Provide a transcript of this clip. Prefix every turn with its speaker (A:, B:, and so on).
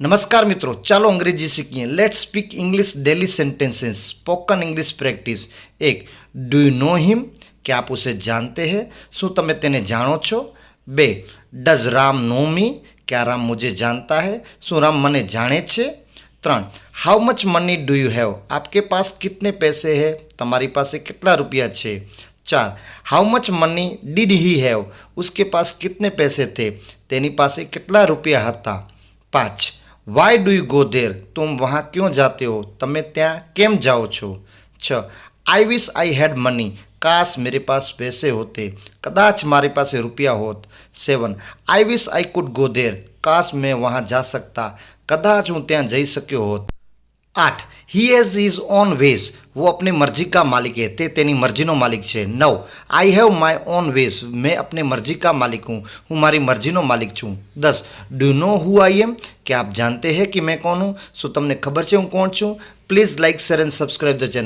A: नमस्कार मित्रों, ચાલો અંગ્રેજી શીખીએ. Let's speak English daily sentences. Spoken English practice. એક, ડુ યુ નો હિમ? क्या आप उसे जानते हैं? શું તમે તેને જાણો છો? બે, ડઝ રામ નો મી? क्या राम मुझे जानता है? શું રામ મને જાણે છે? ત્રણ, how much money do you have? आपके पास कितने पैसे हैं? તમારી પાસે કેટલા રૂપિયા છે? ચાર, how much money did he have? उसके पास कितने पैसे थे? તેની પાસે કેટલા રૂપિયા હતા? પાંચ, वाई डू यू गो देर? तुम वहाँ क्यों जाते हो? तमे त्या केम जाओ छो? छ, आई विश आई हैड मनी? काश मेरे पास पैसे होते, कदाच मारे पास रुपया होत. Seven, I wish I could go there? काश मैं वहाँ जा सकता, कदाच हूँ त्या जई सक्यो होत. आठ, ही हैज़ हिज ओन वेस? वो अपनी मर्जी का मालिक है, ते तेनी मर्जीनो मालिक छे. नौ, आई हैव माय ओन वेस? मैं अपने मर्जी का मालिक हूँ मारी मर्जीनो मालिक छूँ. 10, do know who I am? क्या आप जानते हैं कि मैं कौन हूँ? सो तमने खबर है हूँ कौन छूँ? Please like share and subscribe the channel.